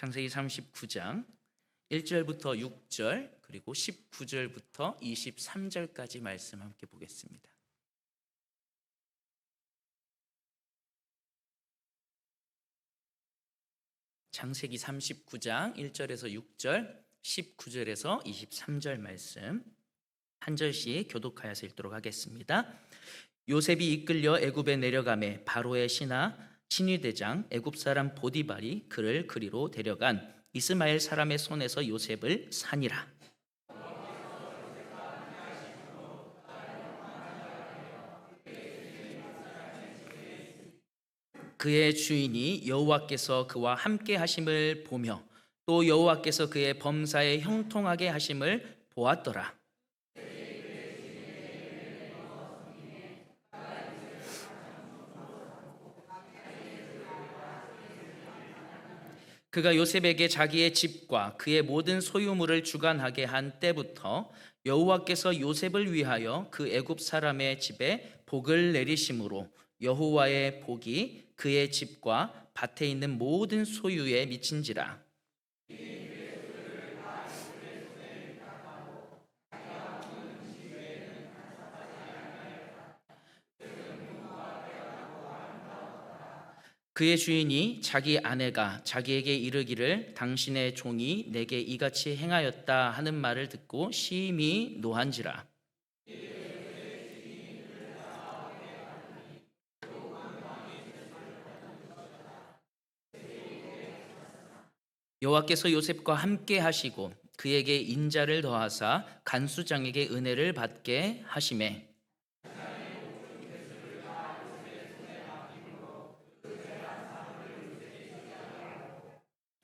창세기 39장 1절부터 6절 그리고 19절부터 23절까지 말씀 함께 보겠습니다. 창세기 39장 1절에서 6절, 19절에서 23절 말씀 한 절씩 교독하여서 읽도록 하겠습니다. 요셉이 이끌려 애굽에 내려가매 바로의 신하 친위대장 애굽 사람 보디발이 그를 그리로 데려간 이스마엘 사람의 손에서 요셉을 산이라. 그의 주인이 여호와께서 그와 함께 하심을 보며 또 여호와께서 그의 범사에 형통하게 하심을 보았더라. 그가 요셉에게 자기의 집과 그의 모든 소유물을 주관하게 한 때부터 여호와께서 요셉을 위하여 그 애굽 사람의 집에 복을 내리심으로 여호와의 복이 그의 집과 밭에 있는 모든 소유에 미친지라. 그의 주인이 자기 아내가 자기에게 이르기를 당신의 종이 내게 이같이 행하였다 하는 말을 듣고 심히 노한지라. 여호와께서 요셉과 함께 하시고 그에게 인자를 더하사 간수장에게 은혜를 받게 하시매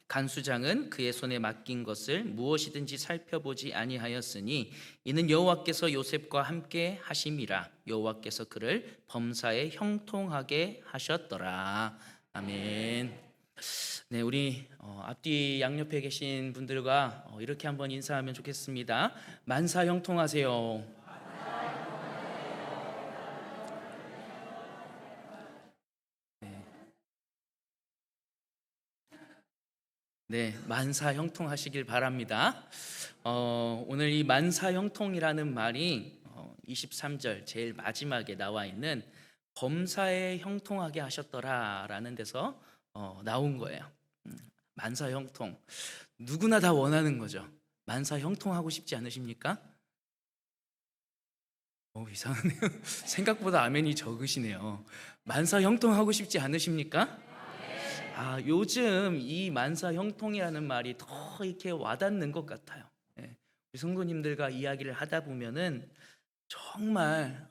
간수장은 그의 손에 맡긴 것을 무엇이든지 살펴보지 아니하였으니 이는 여호와께서 요셉과 함께 하심이라. 여호와께서 그를 범사에 형통하게 하셨더라. 아멘. 네, 우리 앞뒤 양옆에 계신 분들과 이렇게 한번 인사하면 좋겠습니다. 만사 형통하세요. 네, 만사 형통하시길 바랍니다. 오늘 이 만사 형통이라는 말이 23절 제일 마지막에 나와 있는 범사에 형통하게 하셨더라라는 데서 나온 거예요. 만사 형통. 누구나 다 원하는 거죠. 만사 형통하고 싶지 않으십니까? 이상하네요. 생각보다 아멘이 적으시네요. 만사 형통하고 싶지 않으십니까? 요즘 이 만사 형통이라는 말이 더 이렇게 와닿는 것 같아요. 예. 우리 성도님들과 이야기를 하다 보면은 정말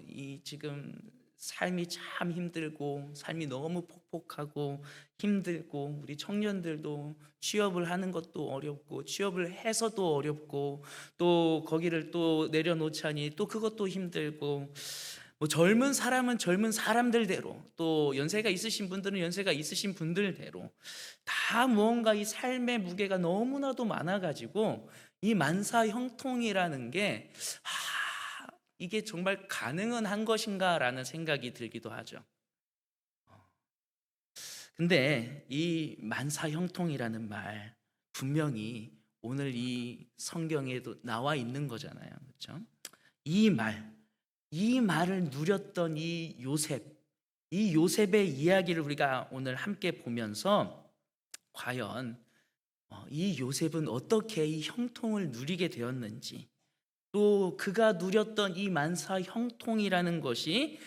이 지금 삶이 참 힘들고 삶이 너무 폭복하고 힘들고 우리 청년들도 취업을 하는 것도 어렵고 취업을 해서도 어렵고 또 거기를 또 내려놓자니 또 그것도 힘들고 뭐 젊은 사람은 젊은 사람들대로 또 연세가 있으신 분들은 연세가 있으신 분들대로 다 무언가 이 삶의 무게가 너무나도 많아가지고 이 만사 형통이라는 게 이게 정말 가능은 한 것인가라는 생각이 들기도 하죠. 근데 이 만사 형통이라는 말 분명히 오늘 이 성경에도 나와 있는 거잖아요. 그렇죠? 이 말을 누렸던 이 요셉의 이야기를 우리가 오늘 함께 보면서 과연 이 요셉은 어떻게 이 형통을 누리게 되었는지 또 그가 누렸던 이 만사 형통이라는 것이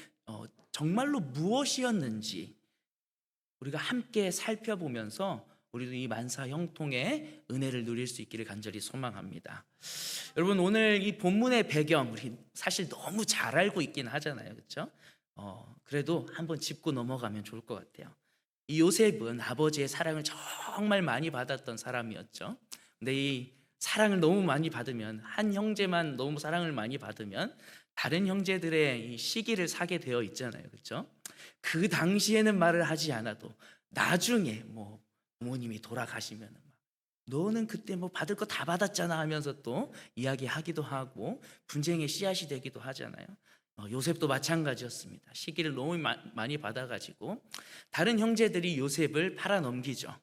정말로 무엇이었는지 우리가 함께 살펴보면서 우리도 이 만사 형통의 은혜를 누릴 수 있기를 간절히 소망합니다. 여러분 오늘 이 본문의 배경 우리 사실 너무 잘 알고 있긴 하잖아요, 그렇죠? 그래도 한번 짚고 넘어가면 좋을 것 같아요. 이 요셉은 아버지의 사랑을 정말 많이 받았던 사람이었죠. 근데 이 사랑을 너무 많이 받으면 한 형제만 너무 사랑을 많이 받으면 다른 형제들의 이 시기를 사게 되어 있잖아요, 그렇죠? 그 당시에는 말을 하지 않아도 나중에 뭐 부모님이 돌아가시면 너는 그때 뭐 받을 거 다 받았잖아 하면서 또 이야기하기도 하고 분쟁의 씨앗이 되기도 하잖아요. 요셉도 마찬가지였습니다. 시기를 너무 많이 받아가지고 다른 형제들이 요셉을 팔아넘기죠.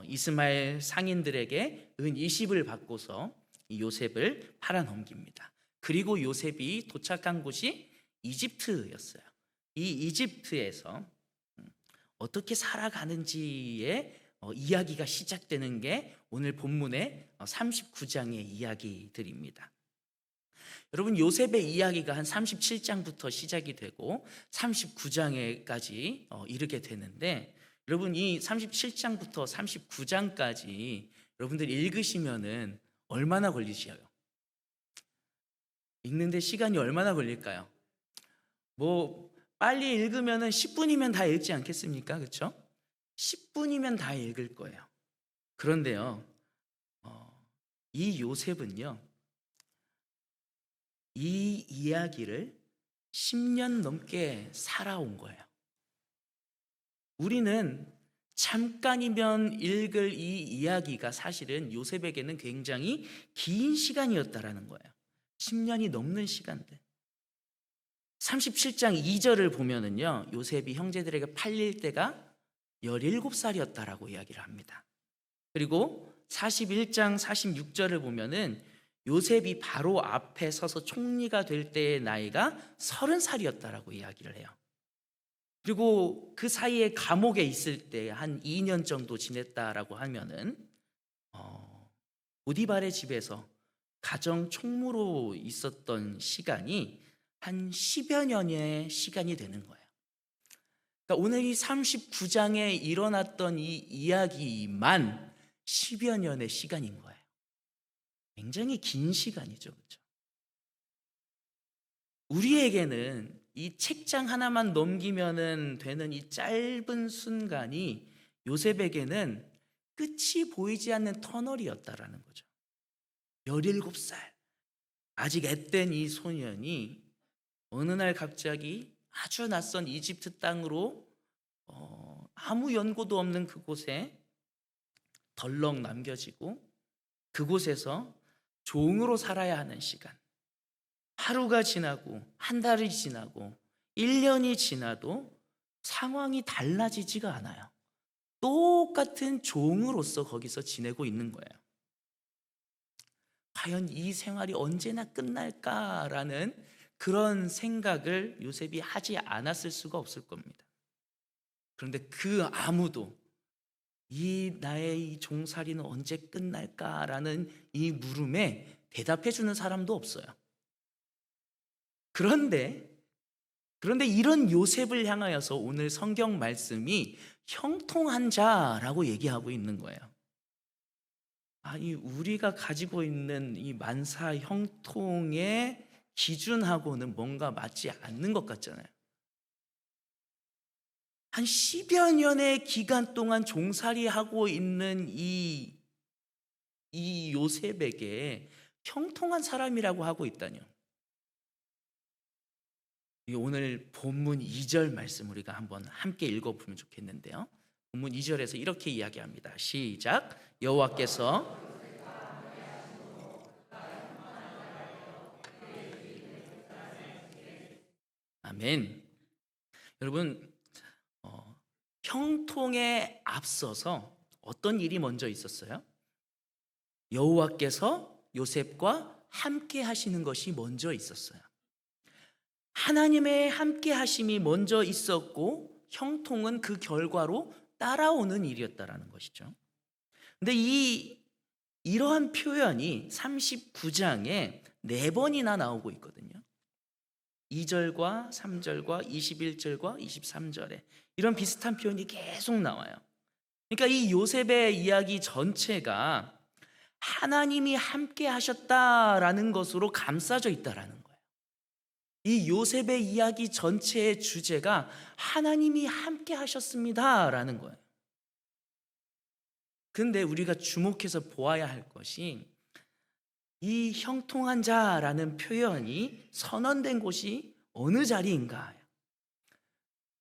이스마엘 상인들에게 은 20을 받고서 이 요셉을 팔아넘깁니다. 그리고 요셉이 도착한 곳이 이집트였어요. 이 이집트에서 어떻게 살아가는지의 이야기가 시작되는 게 오늘 본문의 39장의 이야기들입니다. 여러분, 요셉의 이야기가 한 37장부터 시작이 되고 39장에까지 이르게 되는데, 여러분 이 37장부터 39장까지 여러분들 읽으시면은 얼마나 걸리시어요? 읽는데 시간이 얼마나 걸릴까요? 뭐 빨리 읽으면은 10분이면 다 읽지 않겠습니까? 그렇죠? 10분이면 다 읽을 거예요. 그런데요, 이 요셉은요, 이 이야기를 10년 넘게 살아온 거예요. 우리는 잠깐이면 읽을 이 이야기가 사실은 요셉에게는 굉장히 긴 시간이었다라는 거예요. 10년이 넘는 시간들. 37장 2절을 보면은요, 요셉이 형제들에게 팔릴 때가 17살이었다라고 이야기를 합니다. 그리고 41장 46절을 보면은 요셉이 바로 앞에 서서 총리가 될 때의 나이가 30살이었다라고 이야기를 해요. 그리고 그 사이에 감옥에 있을 때 한 2년 정도 지냈다라고 하면은 보디발의 집에서 가정 총무로 있었던 시간이 한 10여 년의 시간이 되는 거예요. 그러니까 오늘 이 39장에 일어났던 이 이야기만 10여 년의 시간인 거예요. 굉장히 긴 시간이죠. 그렇죠? 우리에게는 이 책장 하나만 넘기면은 되는 이 짧은 순간이 요셉에게는 끝이 보이지 않는 터널이었다라는 거죠. 17살, 아직 앳된 이 소년이 어느 날 갑자기 아주 낯선 이집트 땅으로 아무 연고도 없는 그곳에 덜렁 남겨지고, 그곳에서 종으로 살아야 하는 시간, 하루가 지나고 한 달이 지나고 1년이 지나도 상황이 달라지지가 않아요. 똑같은 종으로서 거기서 지내고 있는 거예요. 과연 이 생활이 언제나 끝날까라는 그런 생각을 요셉이 하지 않았을 수가 없을 겁니다. 그런데 그 아무도 이 나의 이 종살이는 언제 끝날까라는 이 물음에 대답해 주는 사람도 없어요. 그런데 이런 요셉을 향하여서 오늘 성경 말씀이 형통한 자라고 얘기하고 있는 거예요. 아니, 우리가 가지고 있는 이 만사 형통의 기준하고는 뭔가 맞지 않는 것 같잖아요. 한 10여 년의 기간 동안 종살이하고 있는 이 요셉에게 형통한 사람이라고 하고 있다뇨. 오늘 본문 2절 말씀 우리가 한번 함께 읽어보면 좋겠는데요. 본문 2절에서 이렇게 이야기합니다. 시작. 여호와께서 아멘. 여러분, 형통에 앞서서 어떤 일이 먼저 있었어요? 여호와께서 요셉과 함께 하시는 것이 먼저 있었어요. 하나님의 함께 하심이 먼저 있었고, 형통은 그 결과로 따라오는 일이었다라는 것이죠. 근데 이러한 표현이 39장에 4번이나 나오고 있거든요. 2절과 3절과 21절과 23절에 이런 비슷한 표현이 계속 나와요. 그러니까 이 요셉의 이야기 전체가 하나님이 함께 하셨다라는 것으로 감싸져 있다라는 거예요. 이 요셉의 이야기 전체의 주제가 하나님이 함께 하셨습니다라는 거예요. 근데 우리가 주목해서 보아야 할 것이 이 형통한 자라는 표현이 선언된 곳이 어느 자리인가?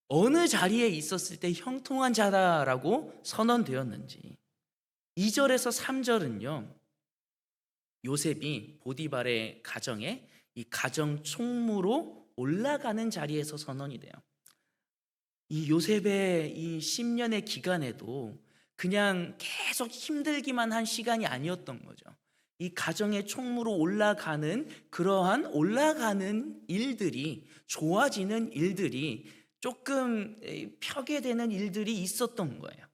어느 자리에 있었을 때 형통한 자다라고 선언되었는지. 2절에서 3절은요, 요셉이 보디발의 가정에 이 가정 총무로 올라가는 자리에서 선언이 돼요. 이 요셉의 이 10년의 기간에도 그냥 계속 힘들기만 한 시간이 아니었던 거죠. 이 가정의 총무로 올라가는 그러한 올라가는 일들이, 좋아지는 일들이 조금 펴게 되는 일들이 있었던 거예요.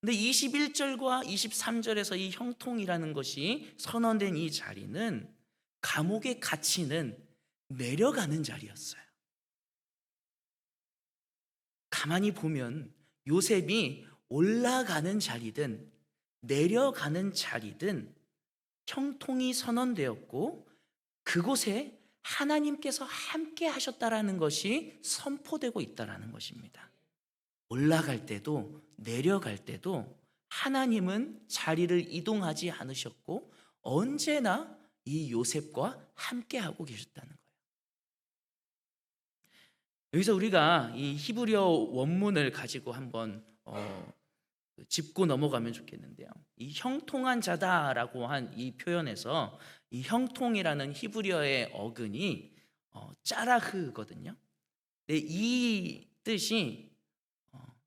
근데 21절과 23절에서 이 형통이라는 것이 선언된 이 자리는 감옥에 갇히는 내려가는 자리였어요. 가만히 보면 요셉이 올라가는 자리든 내려가는 자리든 형통이 선언되었고 그곳에 하나님께서 함께 하셨다라는 것이 선포되고 있다라는 것입니다. 올라갈 때도 내려갈 때도 하나님은 자리를 이동하지 않으셨고 언제나 이 요셉과 함께 하고 계셨다는 거예요. 여기서 우리가 이 히브리어 원문을 가지고 한번 짚고 넘어가면 좋겠는데요. 이 형통한 자다라고 한 이 표현에서 이 형통이라는 히브리어의 어근이 짜라흐거든요. 근데 이 뜻이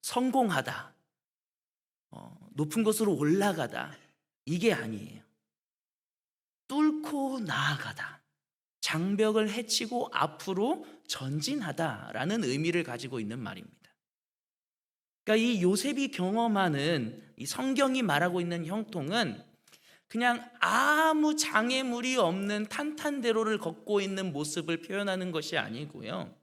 성공하다, 높은 곳으로 올라가다 이게 아니에요. 뚫고 나아가다, 장벽을 헤치고 앞으로 전진하다라는 의미를 가지고 있는 말입니다. 그러니까 이 요셉이 경험하는 이 성경이 말하고 있는 형통은 그냥 아무 장애물이 없는 탄탄대로를 걷고 있는 모습을 표현하는 것이 아니고요.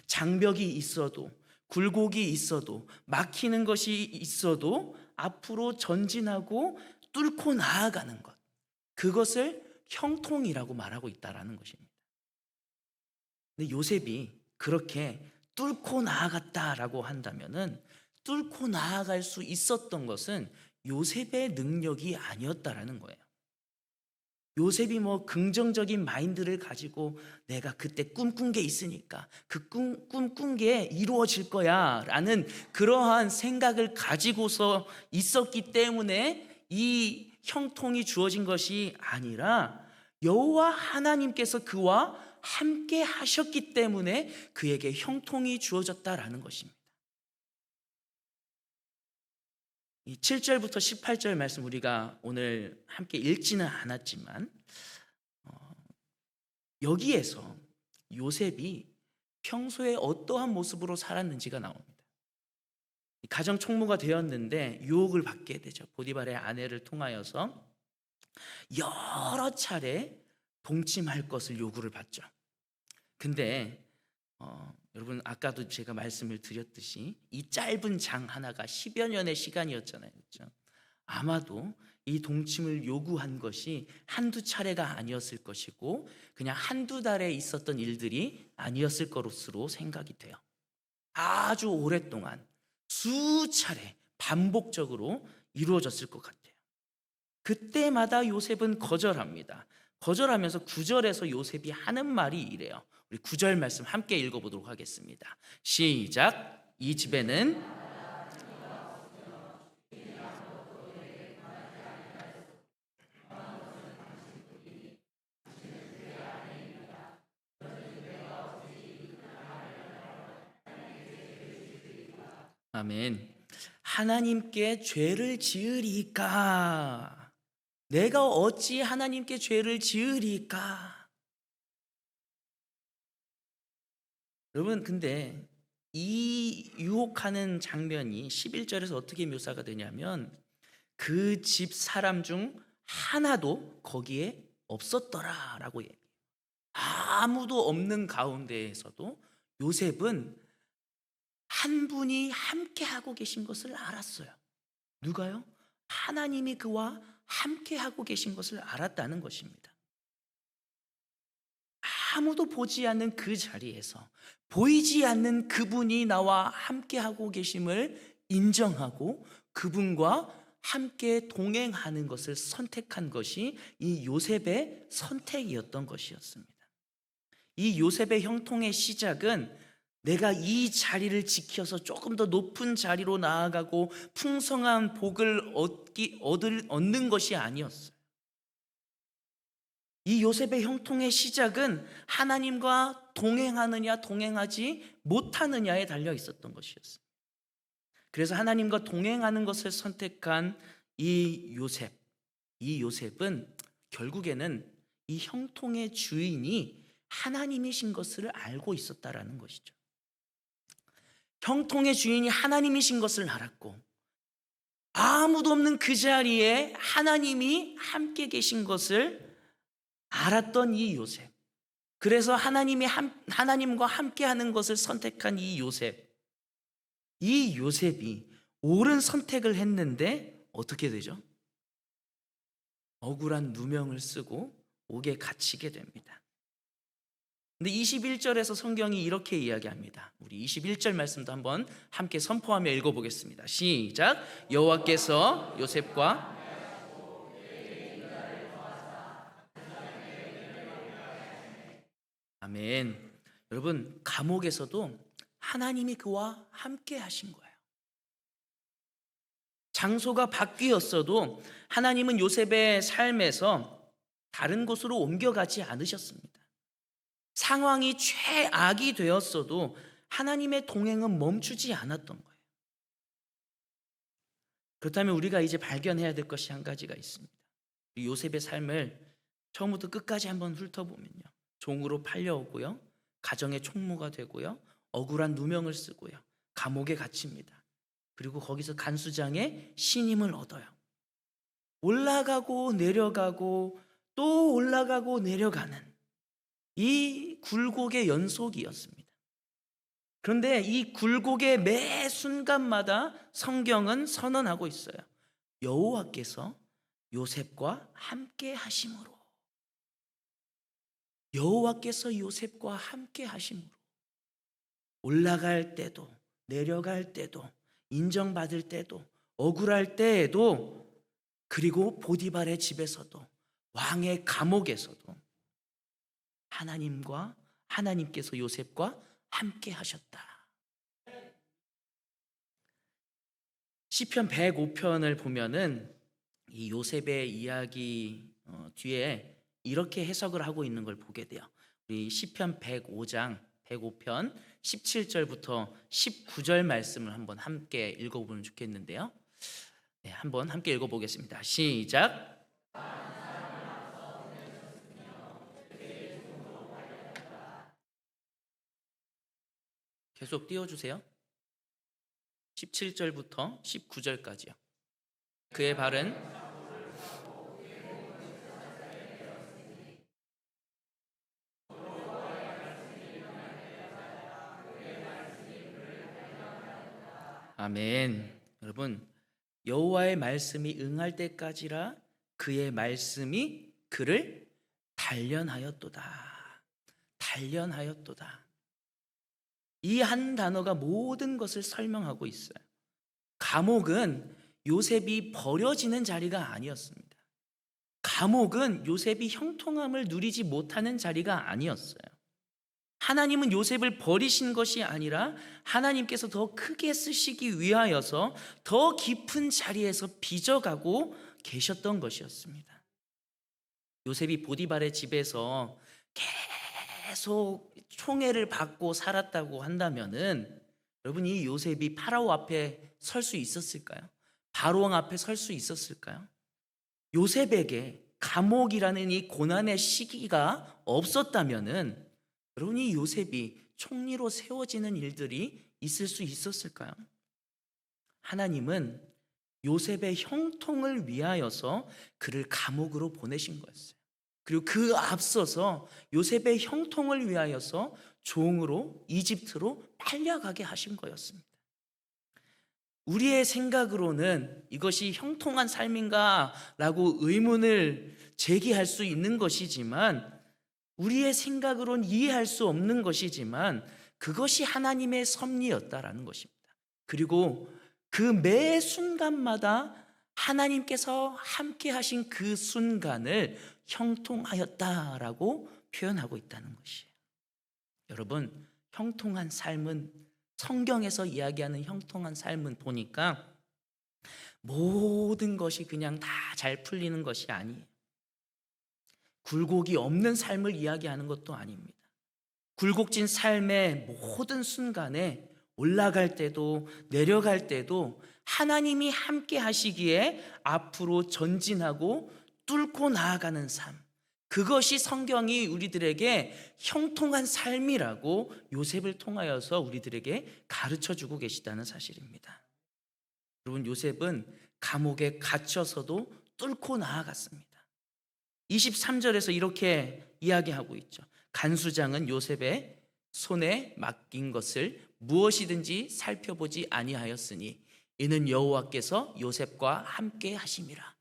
장벽이 있어도 굴곡이 있어도 막히는 것이 있어도 앞으로 전진하고 뚫고 나아가는 것, 그것을 형통이라고 말하고 있다라는 것입니다. 근데 요셉이 그렇게 뚫고 나아갔다라고 한다면은 뚫고 나아갈 수 있었던 것은 요셉의 능력이 아니었다라는 거예요. 요셉이 뭐 긍정적인 마인드를 가지고 내가 그때 꿈꾼 게 있으니까 그 꿈꾼 게 이루어질 거야 라는 그러한 생각을 가지고서 있었기 때문에 이 형통이 주어진 것이 아니라 여호와 하나님께서 그와 함께 하셨기 때문에 그에게 형통이 주어졌다라는 것입니다. 이 7절부터 18절 말씀 우리가 오늘 함께 읽지는 않았지만 여기에서 요셉이 평소에 어떠한 모습으로 살았는지가 나옵니다. 가정 총무가 되었는데 유혹을 받게 되죠. 보디발의 아내를 통하여서 여러 차례 동침할 것을 요구를 받죠. 근데 여러분 아까도 제가 말씀을 드렸듯이 이 짧은 장 하나가 10여 년의 시간이었잖아요. 그렇죠? 아마도 이 동침을 요구한 것이 한두 차례가 아니었을 것이고 그냥 한두 달에 있었던 일들이 아니었을 것으로 생각이 돼요. 아주 오랫동안 수차례 반복적으로 이루어졌을 것 같아요. 그때마다 요셉은 거절합니다. 거절하면서 9절에서 요셉이 하는 말이 이래요. 우리 9절 말씀 함께 읽어보도록 하겠습니다. 시작. 이 집에는 아멘. 하나님께 죄를 지으리까? 내가 어찌 하나님께 죄를 지으리까? 여러분 근데 이 유혹하는 장면이 11절에서 어떻게 묘사가 되냐면 그 집 사람 중 하나도 거기에 없었더라라고 얘기해요. 아무도 없는 가운데에서도 요셉은 한 분이 함께 하고 계신 것을 알았어요. 누가요? 하나님이 그와 함께 하고 계신 것을 알았다는 것입니다. 아무도 보지 않는 그 자리에서 보이지 않는 그분이 나와 함께 하고 계심을 인정하고 그분과 함께 동행하는 것을 선택한 것이 이 요셉의 선택이었던 것이었습니다. 이 요셉의 형통의 시작은 내가 이 자리를 지켜서 조금 더 높은 자리로 나아가고 풍성한 복을 얻는 것이 아니었어요. 이 요셉의 형통의 시작은 하나님과 동행하느냐 동행하지 못하느냐에 달려 있었던 것이었어요. 그래서 하나님과 동행하는 것을 선택한 이 요셉. 이 요셉은 결국에는 이 형통의 주인이 하나님이신 것을 알고 있었다라는 것이죠. 형통의 주인이 하나님이신 것을 알았고, 아무도 없는 그 자리에 하나님이 함께 계신 것을 알았던 이 요셉. 그래서 하나님과 함께 하는 것을 선택한 이 요셉. 이 요셉이 옳은 선택을 했는데 어떻게 되죠? 억울한 누명을 쓰고 옥에 갇히게 됩니다. 근데 21절에서 성경이 이렇게 이야기합니다. 우리 21절 말씀도 한번 함께 선포하며 읽어보겠습니다. 시작. 여호와께서 요셉과 아멘. 여러분, 감옥에서도 하나님이 그와 함께 하신 거예요. 장소가 바뀌었어도 하나님은 요셉의 삶에서 다른 곳으로 옮겨가지 않으셨습니다. 상황이 최악이 되었어도 하나님의 동행은 멈추지 않았던 거예요. 그렇다면 우리가 이제 발견해야 될 것이 한 가지가 있습니다. 요셉의 삶을 처음부터 끝까지 한번 훑어보면요, 종으로 팔려오고요, 가정의 총무가 되고요, 억울한 누명을 쓰고요, 감옥에 갇힙니다. 그리고 거기서 간수장의 신임을 얻어요. 올라가고 내려가고 또 올라가고 내려가는 이 굴곡의 연속이었습니다. 그런데 이 굴곡의 매 순간마다 성경은 선언하고 있어요. 여호와께서 요셉과 함께 하심으로. 여호와께서 요셉과 함께 하심으로. 올라갈 때도 내려갈 때도 인정받을 때도 억울할 때에도, 그리고 보디발의 집에서도 왕의 감옥에서도 하나님께서 요셉과 함께 하셨다. 시편 105편을 보면은 이 요셉의 이야기 뒤에 이렇게 해석을 하고 있는 걸 보게 돼요. 우리 시편 105편 17절부터 19절 말씀을 한번 함께 읽어보면 좋겠는데요. 네, 한번 함께 읽어보겠습니다. 시작. 계속 띄워주세요. 17절부터 19절까지요. 그의 발은 아멘. 여러분, 여호와의 말씀이 응할 때까지라 그의 말씀이 그를 단련하였도다. 단련하였도다. 이 한 단어가 모든 것을 설명하고 있어요. 감옥은 요셉이 버려지는 자리가 아니었습니다. 감옥은 요셉이 형통함을 누리지 못하는 자리가 아니었어요. 하나님은 요셉을 버리신 것이 아니라 하나님께서 더 크게 쓰시기 위하여서 더 깊은 자리에서 빚어가고 계셨던 것이었습니다. 요셉이 보디발의 집에서 계속 총애를 받고 살았다고 한다면은, 여러분, 이 요셉이 파라오 앞에 설 수 있었을까요? 바로왕 앞에 설 수 있었을까요? 요셉에게 감옥이라는 이 고난의 시기가 없었다면은, 여러분, 이 요셉이 총리로 세워지는 일들이 있을 수 있었을까요? 하나님은 요셉의 형통을 위하여서 그를 감옥으로 보내신 거였어요. 그리고 그 앞서서 요셉의 형통을 위하여서 종으로 이집트로 팔려가게 하신 거였습니다. 우리의 생각으로는 이것이 형통한 삶인가 라고 의문을 제기할 수 있는 것이지만, 우리의 생각으로는 이해할 수 없는 것이지만, 그것이 하나님의 섭리였다라는 것입니다. 그리고 그 매 순간마다 하나님께서 함께 하신 그 순간을 형통하였다라고 표현하고 있다는 것이에요. 여러분, 형통한 삶은, 성경에서 이야기하는 형통한 삶은 보니까 모든 것이 그냥 다 잘 풀리는 것이 아니에요. 굴곡이 없는 삶을 이야기하는 것도 아닙니다. 굴곡진 삶의 모든 순간에 올라갈 때도 내려갈 때도 하나님이 함께 하시기에 앞으로 전진하고 뚫고 나아가는 삶, 그것이 성경이 우리들에게 형통한 삶이라고 요셉을 통하여서 우리들에게 가르쳐주고 계시다는 사실입니다. 여러분, 요셉은 감옥에 갇혀서도 뚫고 나아갔습니다. 23절에서 이렇게 이야기하고 있죠. 간수장은 요셉의 손에 맡긴 것을 무엇이든지 살펴보지 아니하였으니 이는 여호와께서 요셉과 함께 하심이라.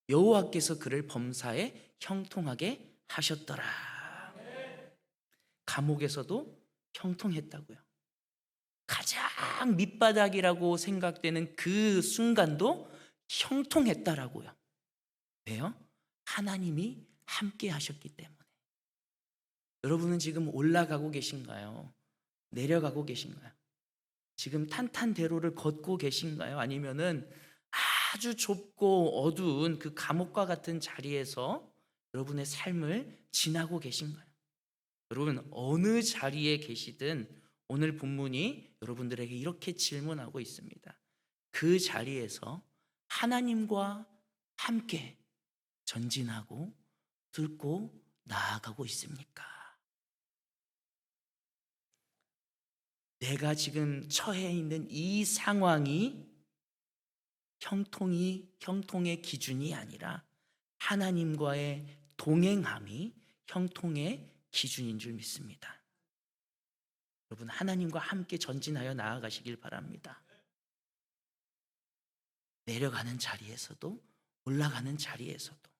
여호와께서 그를 범사에 형통하게 하셨더라. 감옥에서도 형통했다고요. 가장 밑바닥이라고 생각되는 그 순간도 형통했다라고요. 왜요? 하나님이 함께 하셨기 때문에. 여러분은 지금 올라가고 계신가요? 내려가고 계신가요? 지금 탄탄대로를 걷고 계신가요? 아니면은 아주 좁고 어두운 그 감옥과 같은 자리에서 여러분의 삶을 지나고 계신가요? 여러분, 어느 자리에 계시든 오늘 본문이 여러분들에게 이렇게 질문하고 있습니다. 그 자리에서 하나님과 함께 전진하고 뚫고 나아가고 있습니까? 내가 지금 처해 있는 이 상황이 형통의 기준이 아니라 하나님과의 동행함이 형통의 기준인 줄 믿습니다. 여러분, 하나님과 함께 전진하여 나아가시길 바랍니다. 내려가는 자리에서도 올라가는 자리에서도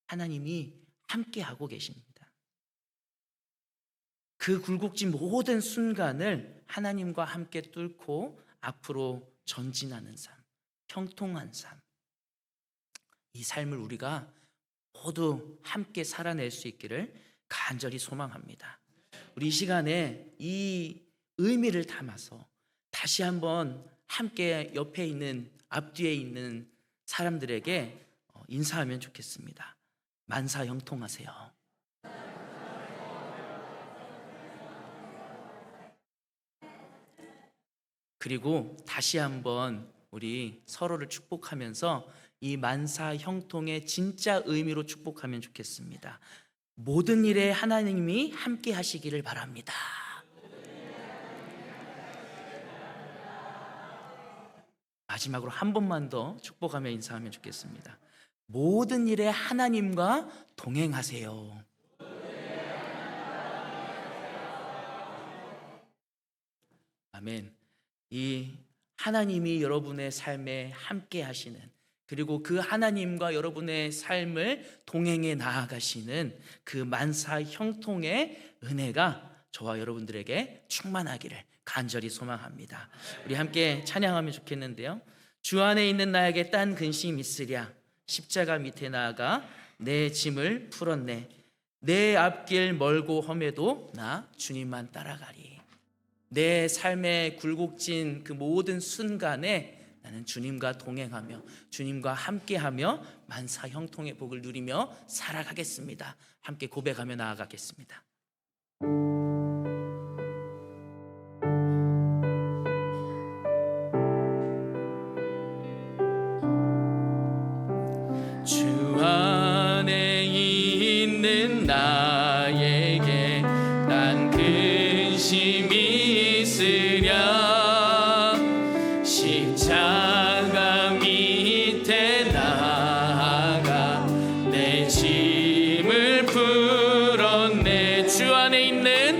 하나님이 함께 하고 계십니다. 그 굴곡진 모든 순간을 하나님과 함께 뚫고 앞으로 전진하는 삶, 형통한 삶, 이 삶을 우리가 모두 함께 살아낼 수 있기를 간절히 소망합니다. 우리 이 시간에 이 의미를 담아서 다시 한번 함께 옆에 있는, 앞뒤에 있는 사람들에게 인사하면 좋겠습니다. 만사 형통하세요. 그리고 다시 한번 우리 서로를 축복하면서 이 만사 형통의 진짜 의미로 축복하면 좋겠습니다. 모든 일에 하나님이 함께 하시기를 바랍니다. 마지막으로 한 번만 더 축복하며 인사하면 좋겠습니다. 모든 일에 하나님과 동행하세요. 아멘. 이 하나님이 여러분의 삶에 함께 하시는, 그리고 그 하나님과 여러분의 삶을 동행해 나아가시는 그 만사 형통의 은혜가 저와 여러분들에게 충만하기를 간절히 소망합니다. 우리 함께 찬양하면 좋겠는데요. 주 안에 있는 나에게 딴 근심 있으랴, 십자가 밑에 나아가 내 짐을 풀었네. 내 앞길 멀고 험해도 나 주님만 따라가리. 내 삶의 굴곡진 그 모든 순간에 나는 주님과 동행하며 주님과 함께하며 만사 형통의 복을 누리며 살아가겠습니다. 함께 고백하며 나아가겠습니다. 주 안에 있는 나에게 난 근심이 있으랴, 십자가 밑에 나아가 내 짐을 풀었네. 주 안에 있는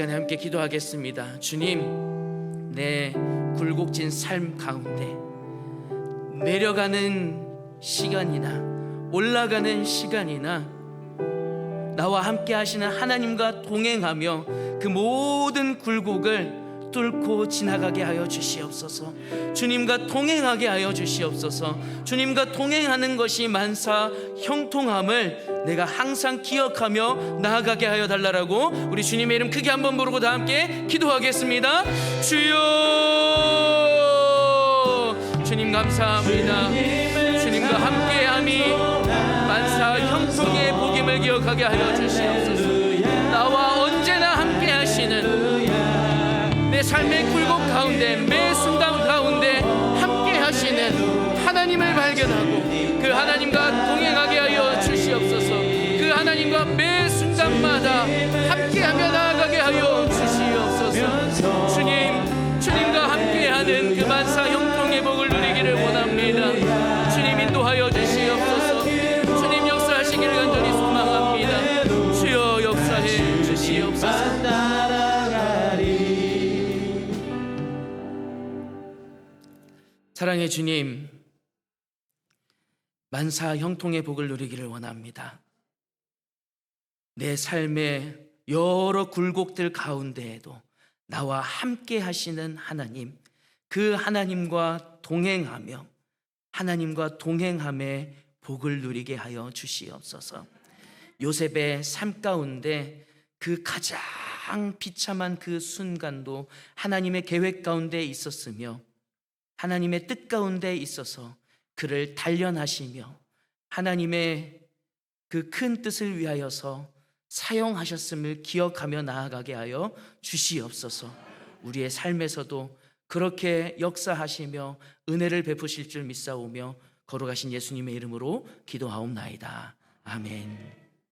시간에 함께 기도하겠습니다. 주님, 내 굴곡진 삶 가운데 내려가는 시간이나 올라가는 시간이나 나와 함께 하시는 하나님과 동행하며 그 모든 굴곡을 뚫고 지나가게 하여 주시옵소서. 주님과 동행하게 하여 주시옵소서. 주님과 동행하는 것이 만사 형통함을 내가 항상 기억하며 나아가게 하여 달라라고 우리 주님의 이름 크게 한번 부르고 다 함께 기도하겠습니다. 주여, 주님 감사합니다. 주님과 함께함이 만사 형통의 복임을 기억하게 하여 주시옵소서. 나와 언제나 함께 하시는 내 삶의 굴곡 가운데 매 순간 가운데 함께 하시는 하나님을 발견하고 그 하나님과 동행하게 하여 주시옵소서. 그 하나님과 매 순간마다 함께하며 나아가게 하여 주시옵소서. 주님과 함께하는 그 만사 형통의 복을 누리기를 원합니다. 주님 인도하여 주시옵소서. 주님 역사하시기를 간절히 소망합니다. 주여 역사해 주시옵소서. 사랑의 주님, 만사 형통의 복을 누리기를 원합니다. 내 삶의 여러 굴곡들 가운데에도 나와 함께 하시는 하나님, 그 하나님과 동행하며 하나님과 동행함의 복을 누리게 하여 주시옵소서. 요셉의 삶 가운데 그 가장 비참한 그 순간도 하나님의 계획 가운데 있었으며 하나님의 뜻 가운데 있어서 그를 단련하시며 하나님의 그 큰 뜻을 위하여서 사용하셨음을 기억하며 나아가게 하여 주시옵소서. 우리의 삶에서도 그렇게 역사하시며 은혜를 베푸실 줄 믿사오며 거룩하신 예수님의 이름으로 기도하옵나이다. 아멘.